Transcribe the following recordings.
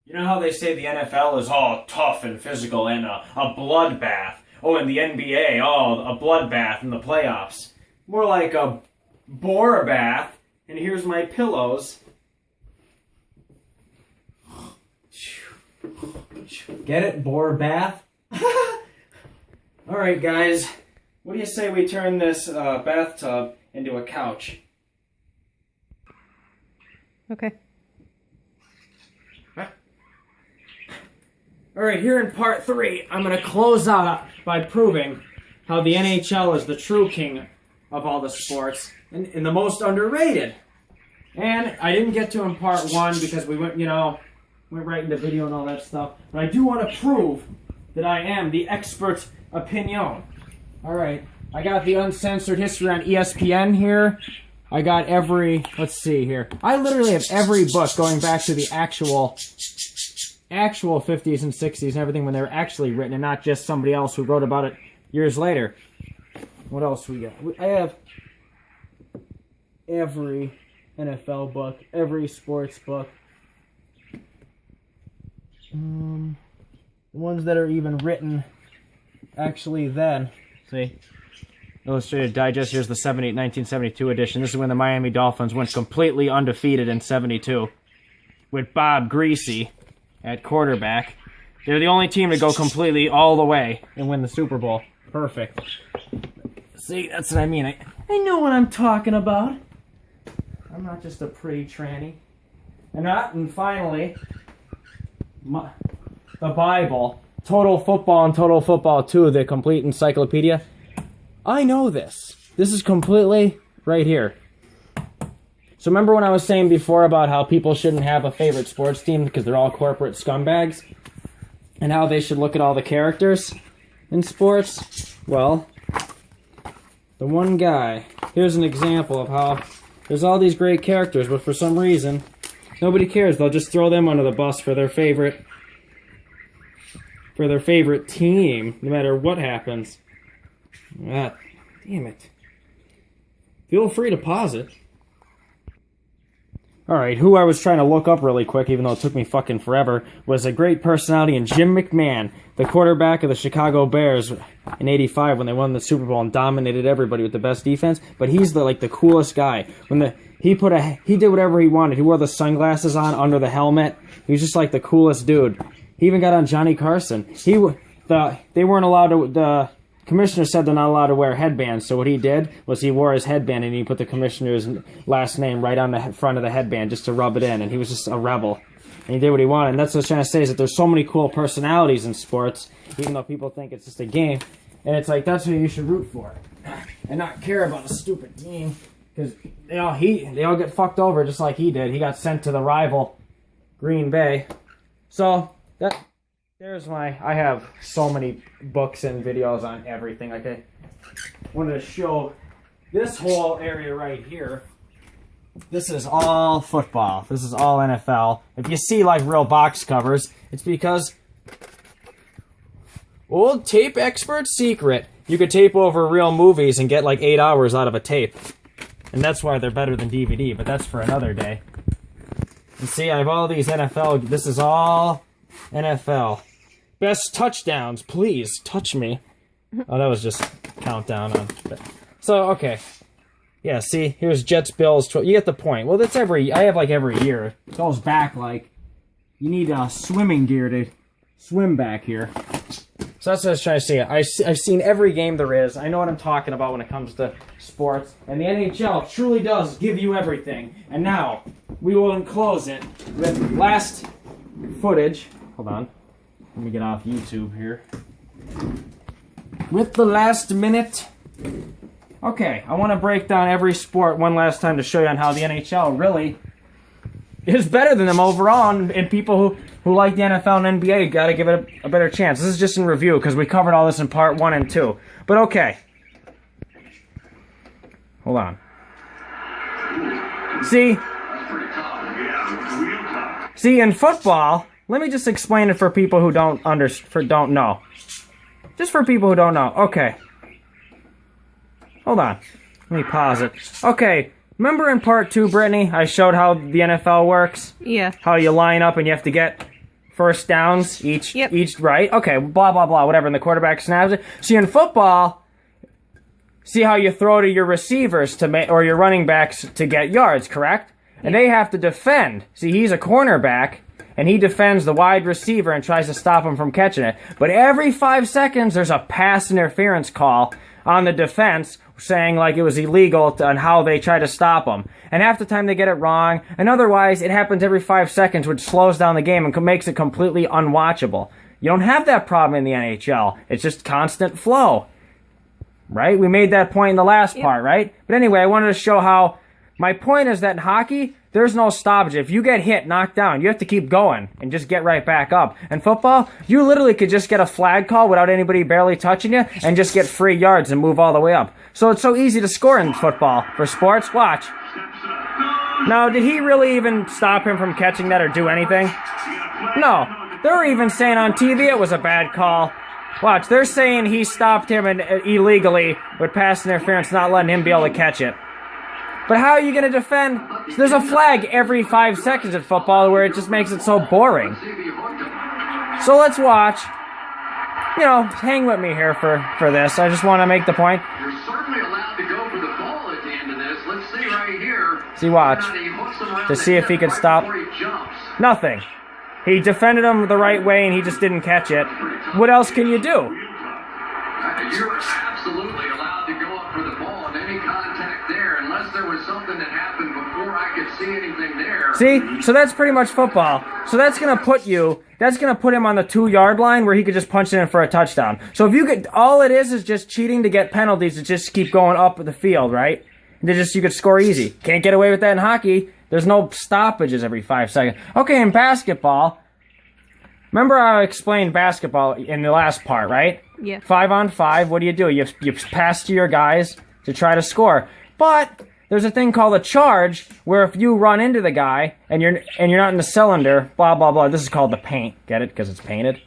You know how they say the NFL is all tough and physical and a bloodbath? Oh, and the NBA, a bloodbath in the playoffs. More like a bore bath. And here's my pillows. Get it? Bore bath? Alright, guys. What do you say we turn this bathtub into a couch? Okay. Alright, here in part 3, I'm going to close out by proving how the NHL is the true king of all the sports and the most underrated. And I didn't get to in part 1 because we went right into video and all that stuff. But I do want to prove that I am the expert opinion. Alright, I got the uncensored history on ESPN here. I got let's see here. I literally have every book going back to the actual 50s and 60s and everything when they were actually written and not just somebody else who wrote about it years later. What else we got? I have every NFL book, every sports book. The ones that are even written actually then. See? Illustrated Digest, here's the 1972 edition. This is when the Miami Dolphins went completely undefeated in 72 with Bob Greasy at quarterback. They're the only team to go completely all the way and win the Super Bowl. Perfect. See, that's what I mean. I know what I'm talking about. I'm not just a pretty tranny. And finally, the Bible, Total Football and Total Football 2, the complete encyclopedia. I know this. This is completely right here. So remember when I was saying before about how people shouldn't have a favorite sports team because they're all corporate scumbags? And how they should look at all the characters in sports? Well, the one guy, here's an example of how there's all these great characters, but for some reason, nobody cares. They'll just throw them under the bus for their favorite team, no matter what happens. Ah, damn it. Feel free to pause it. Alright, who I was trying to look up really quick, even though it took me fucking forever, was a great personality in Jim McMahon, the quarterback of the Chicago Bears in '85 when they won the Super Bowl and dominated everybody with the best defense. But he's the coolest guy. He did whatever he wanted. He wore the sunglasses on under the helmet. He was just like the coolest dude. He even got on Johnny Carson. They weren't allowed to. The commissioner said they're not allowed to wear headbands, so what he did was he wore his headband and he put the commissioner's last name right on the front of the headband just to rub it in, and he was just a rebel. And he did what he wanted, and that's what I was trying to say, is that there's so many cool personalities in sports, even though people think it's just a game, and it's like, that's who you should root for, and not care about a stupid team, because they all get fucked over just like he did. He got sent to the rival Green Bay. So, I have so many books and videos on everything. Like I wanted to show this whole area right here. This is all football. This is all NFL. If you see like real box covers, it's because old tape expert secret. You could tape over real movies and get like 8 hours out of a tape. And that's why they're better than DVD, but that's for another day. And see, I have all these NFL. This is all NFL. Best touchdowns, please touch me. Oh, that was just countdown on. So okay, yeah. See, here's Jets Bills. You get the point. Well, I have like every year. It goes back like you need swimming gear to swim back here. So that's what I was trying to say. I've seen every game there is. I know what I'm talking about when it comes to sports. And the NHL truly does give you everything. And now we will enclose it with last footage. Hold on. Let me get off YouTube here. With the last minute. Okay, I want to break down every sport one last time to show you on how the NHL really is better than them overall, and people who like the NFL and NBA got to give it a better chance. This is just in review because we covered all this in part 1 and 2. But okay. Hold on. See, in football, let me just explain it for people who don't know. Just for people who don't know. Okay. Hold on. Let me pause it. Okay. Remember in part 2, Brittany, I showed how the NFL works? Yeah. How you line up and you have to get first downs each, Yep. each right? Okay, blah, blah, blah, whatever, and the quarterback snaps it. See, in football, see how you throw to your receivers or your running backs to get yards, correct? And they have to defend. See, he's a cornerback, and he defends the wide receiver and tries to stop him from catching it. But every 5 seconds, there's a pass interference call on the defense saying like it was illegal on how they try to stop him. And half the time they get it wrong, and otherwise it happens every 5 seconds, which slows down the game and makes it completely unwatchable. You don't have that problem in the NHL. It's just constant flow. Right? We made that point in the last part, right? But anyway, I wanted to show how my point is that in hockey, there's no stoppage. If you get hit, knocked down, you have to keep going and just get right back up. In football, you literally could just get a flag call without anybody barely touching you and just get free yards and move all the way up. So it's so easy to score in football. For sports, watch. Now, did he really even stop him from catching that or do anything? No. They're even saying on TV it was a bad call. Watch, they're saying he stopped him illegally with pass interference, not letting him be able to catch it. But how are you going to defend? There's a flag every 5 seconds in football where it just makes it so boring. So let's watch. You know, hang with me here for this. I just want to make the point. You're certainly allowed to go for the ball at the end of this. Let's see right here. See, watch. To see if he could stop. Nothing. He defended him the right way and he just didn't catch it. What else can you do? You're absolutely allowed to go up for the ball and any contact there unless there was something that happened before I could see anything there. See? So that's pretty much football. So that's going to put him on the 2-yard line where he could just punch it in for a touchdown. So if you could, all it is just cheating to get penalties to just keep going up the field, right? You could score easy. Can't get away with that in hockey. There's no stoppages every 5 seconds. Okay, in basketball, remember I explained basketball in the last part, right? Yeah. 5-on-5, what do? You pass to your guys to try to score. But there's a thing called a charge where if you run into the guy and you're not in the cylinder, blah, blah, blah. This is called the paint. Get it? Because it's painted.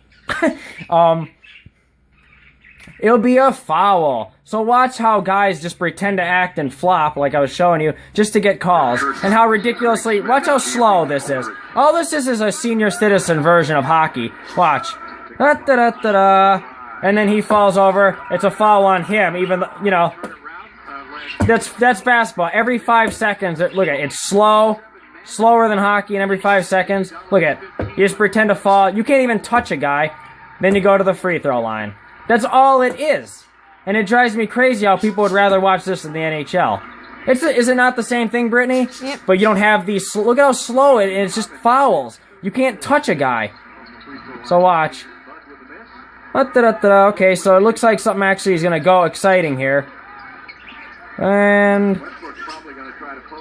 It'll be a foul. So watch how guys just pretend to act and flop, like I was showing you, just to get calls. And how ridiculously, watch how slow this is. All this is a senior citizen version of hockey. Watch. Da-da-da-da-da. And then he falls over. It's a foul on him, even though, you know. That's basketball. Every 5 seconds, look at it. It's slow. Slower than hockey, and every 5 seconds, look at it. You just pretend to fall. You can't even touch a guy. Then you go to the free throw line. That's all it is. And it drives me crazy how people would rather watch this than the NHL. Is it not the same thing, Brittany? Yep. But you don't have these... Look at how slow it is. It's just fouls. You can't touch a guy. So watch. Okay, so it looks like something actually is going to go exciting here. And...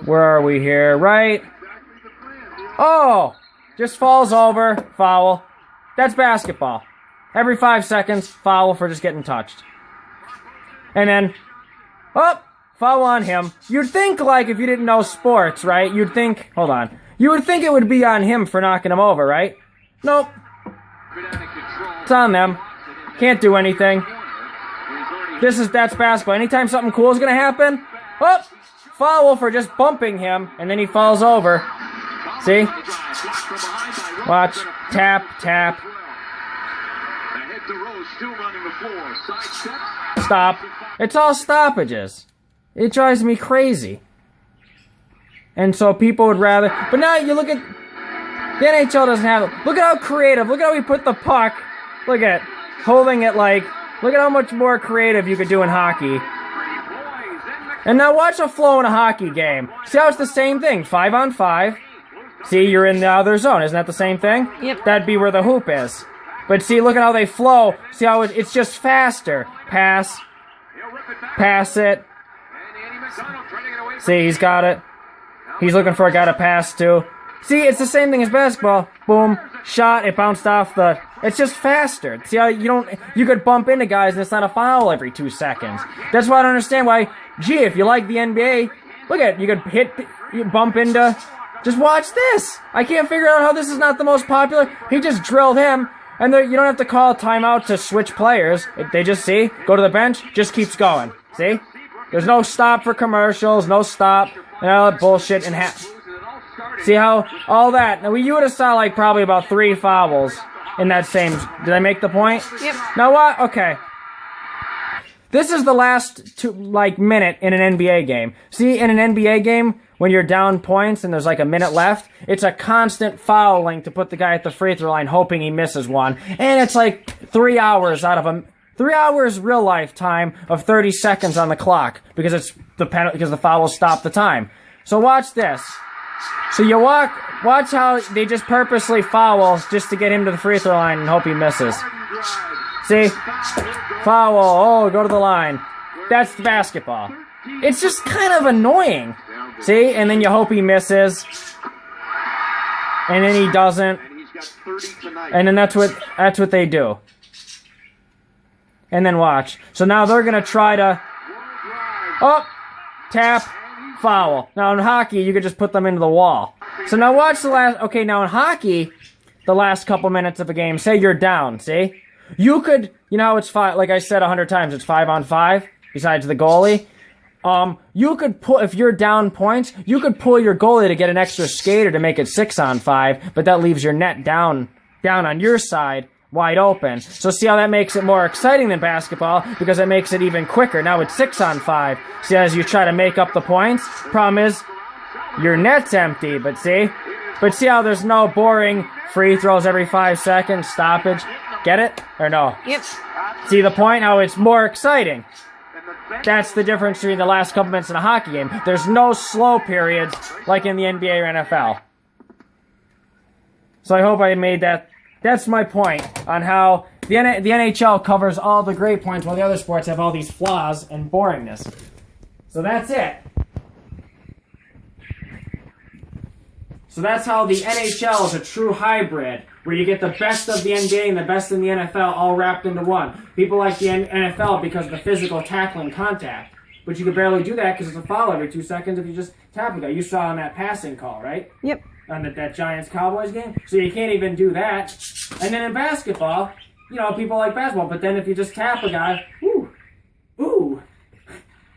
where are we here? Right? Oh! Just falls over. Foul. That's basketball. Every 5 seconds, foul for just getting touched. And then, foul on him. You'd think, like, if you didn't know sports, right? You'd think, hold on. You would think it would be on him for knocking him over, right? Nope. It's on them. Can't do anything. That's basketball. Anytime something cool is gonna happen, foul for just bumping him, and then he falls over. See? Watch. Tap, tap. Stop. It's all stoppages. It drives me crazy. And so people would rather... But now you look at... The NHL doesn't have it. Look at how creative. Look at how we put the puck. Look at it. Holding it like... Look at how much more creative you could do in hockey. And now watch a flow in a hockey game. See how it's the same thing. 5-on-5. See, you're in the other zone. Isn't that the same thing? Yep. That'd be where the hoop is. But see, look at how they flow. See how it's just faster. Pass. Pass it. See, he's got it. He's looking for a guy to pass to. See, it's the same thing as basketball. Boom. Shot. It bounced off the... It's just faster. See how you could bump into guys and it's not a foul every 2 seconds. That's why I don't understand why... Gee, if you like the NBA, look at it. You could bump into... Just watch this. I can't figure out how this is not the most popular. He just drilled him. And you don't have to call a timeout to switch players. They just, see, go to the bench, just keeps going. See? There's no stop for commercials, no stop, and all that bullshit. And See how all that? Now you would have saw like probably about 3 fouls in that same. Did I make the point? Yep. Now what? Okay. This is the last minute in an NBA game. See, in an NBA game, when you're down points and there's like a minute left, it's a constant fouling to put the guy at the free throw line, hoping he misses one, and it's like 3 hours out of 3 hours real life time of 30 seconds on the clock because it's because the fouls stop the time. So watch this. So you watch how they just purposely foul just to get him to the free throw line and hope he misses. See? Foul. Oh, go to the line. That's the basketball. It's just kind of annoying. See? And then you hope he misses. And then he doesn't. And then that's what they do. And then watch. So now they're going to try to... Oh! Tap. Foul. Now in hockey, you could just put them into the wall. So now watch the last... Okay, now in hockey, the last couple minutes of a game, say you're down, see? You could... You know how it's 5... Like I said 100 times, it's 5-on-5, besides the goalie. You could pull... If you're down points, you could pull your goalie to get an extra skater to make it 6-on-5, but that leaves your net down on your side, wide open. So see how that makes it more exciting than basketball, because it makes it even quicker. Now it's 6-on-5. See, as you try to make up the points, problem is your net's empty, but see how there's no boring free throws every 5 seconds, stoppage. Get it? Or no? Yep. See the point? How it's more exciting. That's the difference between the last couple minutes in a hockey game. There's no slow periods like in the NBA or NFL. So I hope I made that. That's my point on how the NHL covers all the great points while the other sports have all these flaws and boringness. So that's it. So that's how the NHL is a true hybrid, where you get the best of the NBA and the best in the NFL all wrapped into one. People like the NFL because of the physical tackling contact. But you can barely do that because it's a foul every 2 seconds if you just tap a guy. You saw on that passing call, right? Yep. On that Giants-Cowboys game. So you can't even do that. And then in basketball, people like basketball. But then if you just tap a guy, ooh,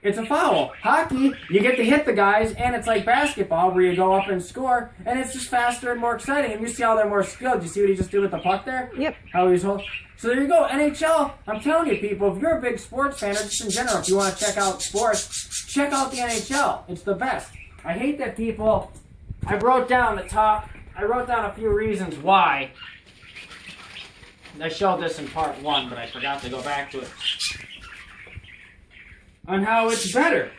it's a foul. Hockey, you get to hit the guys, and it's like basketball where you go up and score, and it's just faster and more exciting. And you see how they're more skilled. You see what he just did with the puck there? Yep. How he's holding. So there you go. NHL, I'm telling you, people, if you're a big sports fan, or just in general, if you want to check out sports, check out the NHL. It's the best. I hate that people... I wrote down a few reasons why. I showed this in part 1, but I forgot to go back to it. On how it's better.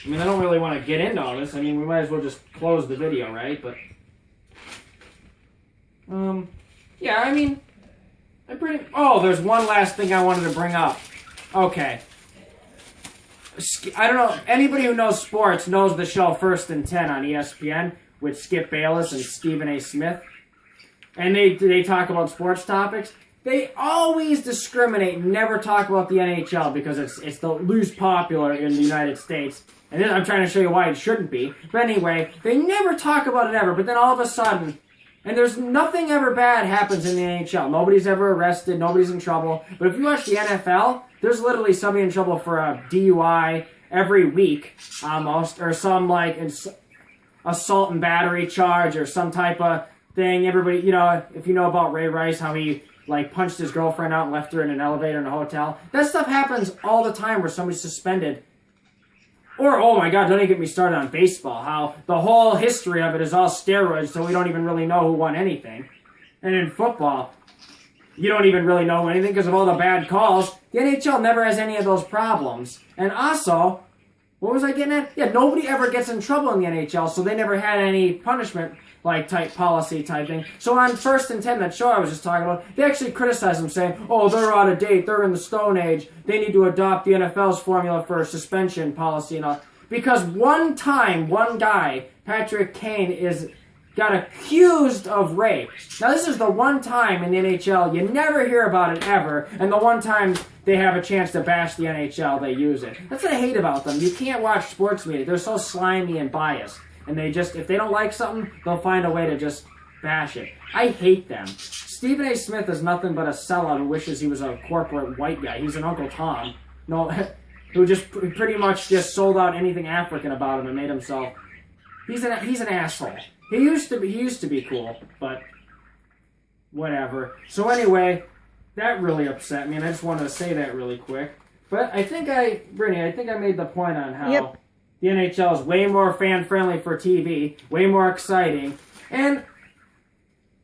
I mean, I don't really want to get into all this. I mean, we might as well just close the video, right? But, yeah, I mean, oh, there's one last thing I wanted to bring up. Okay. I don't know, anybody who knows sports knows the show First and 10 on ESPN with Skip Bayless and Stephen A. Smith. And they talk about sports topics. They always discriminate and never talk about the NHL because it's the least popular in the United States. And then I'm trying to show you why it shouldn't be. But anyway, they never talk about it ever. But then all of a sudden, and there's nothing ever bad happens in the NHL. Nobody's ever arrested. Nobody's in trouble. But if you watch the NFL, there's literally somebody in trouble for a DUI every week, almost. Or some, like, assault and battery charge or some type of thing. Everybody, if you know about Ray Rice, how he... punched his girlfriend out and left her in an elevator in a hotel. That stuff happens all the time where somebody's suspended. Or, oh my God, don't even get me started on baseball. How the whole history of it is all steroids, so we don't even really know who won anything. And in football, you don't even really know anything because of all the bad calls. The NHL never has any of those problems. And also, what was I getting at? Yeah, nobody ever gets in trouble in the NHL, so they never had any punishment type policy type thing. So on First and 10, that show I was just talking about, they actually criticized them saying, oh, they're out of date, they're in the Stone Age, they need to adopt the NFL's formula for suspension policy and all. Because one time, one guy, Patrick Kane, got accused of rape. Now this is the one time in the NHL, you never hear about it ever, and the one time they have a chance to bash the NHL, they use it. That's what I hate about them. You can't watch sports media. They're so slimy and biased. And they just, if they don't like something, they'll find a way to just bash it. I hate them. Stephen A. Smith is nothing but a sellout who wishes he was a corporate white guy. He's an Uncle Tom. Who just pretty much just sold out anything African about him and made himself. He's an asshole. He used to be cool, but whatever. So anyway, that really upset me, and I just wanted to say that really quick. But Brittany, I think I made the point on how the NHL is way more fan-friendly for TV, way more exciting, and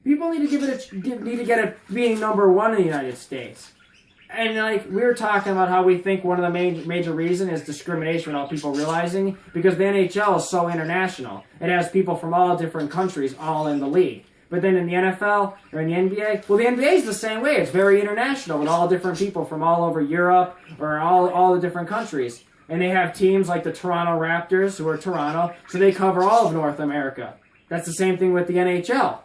people need to get it being number one in the United States. And like we were talking about how we think one of the major reason is discrimination without people realizing, because the NHL is so international. It has people from all different countries all in the league. But then in the NFL or in the NBA, well, the NBA is the same way. It's very international with all different people from all over Europe or all the different countries. And they have teams like the Toronto Raptors, who are Toronto, so they cover all of North America. That's the same thing with the NHL.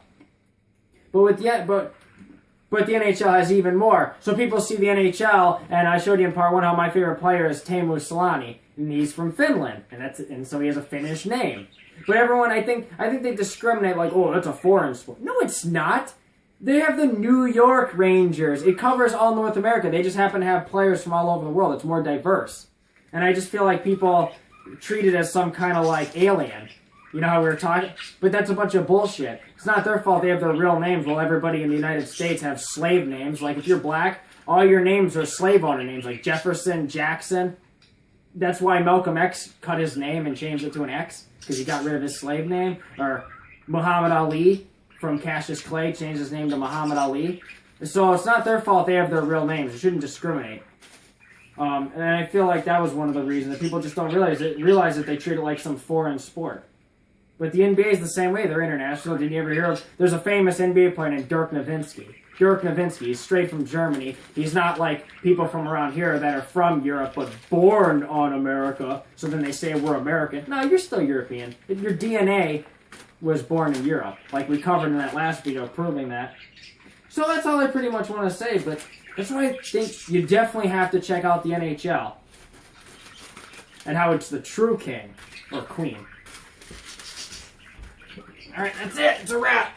But the NHL has even more. So people see the NHL, and I showed you in part one how my favorite player is Teemu Selanne, and he's from Finland, and so he has a Finnish name. But everyone, I think they discriminate like, oh, that's a foreign sport. No, it's not. They have the New York Rangers. It covers all North America. They just happen to have players from all over the world. It's more diverse. And I just feel like people treat it as some kind of like alien. You know how we were talking? But that's a bunch of bullshit. It's not their fault they have their real names while everybody in the United States have slave names. Like if you're black, all your names are slave owner names, like Jefferson, Jackson. That's why Malcolm X cut his name and changed it to an X, because he got rid of his slave name. Or Muhammad Ali from Cassius Clay changed his name to Muhammad Ali. So it's not their fault they have their real names. You shouldn't discriminate. And I feel like that was one of the reasons that people just don't realize that they treat it like some foreign sport. But the NBA is the same way. They're international. Did you ever hear of? There's a famous NBA player named Dirk Nowitzki. Dirk Nowitzki, he's straight from Germany. He's not like people from around here that are from Europe but born on America, so then they say we're American. No, you're still European. Your DNA was born in Europe, like we covered in that last video proving that. So that's all I pretty much want to say, but that's why I think you definitely have to check out the NHL and how it's the true king or queen. All right, that's it. It's a wrap.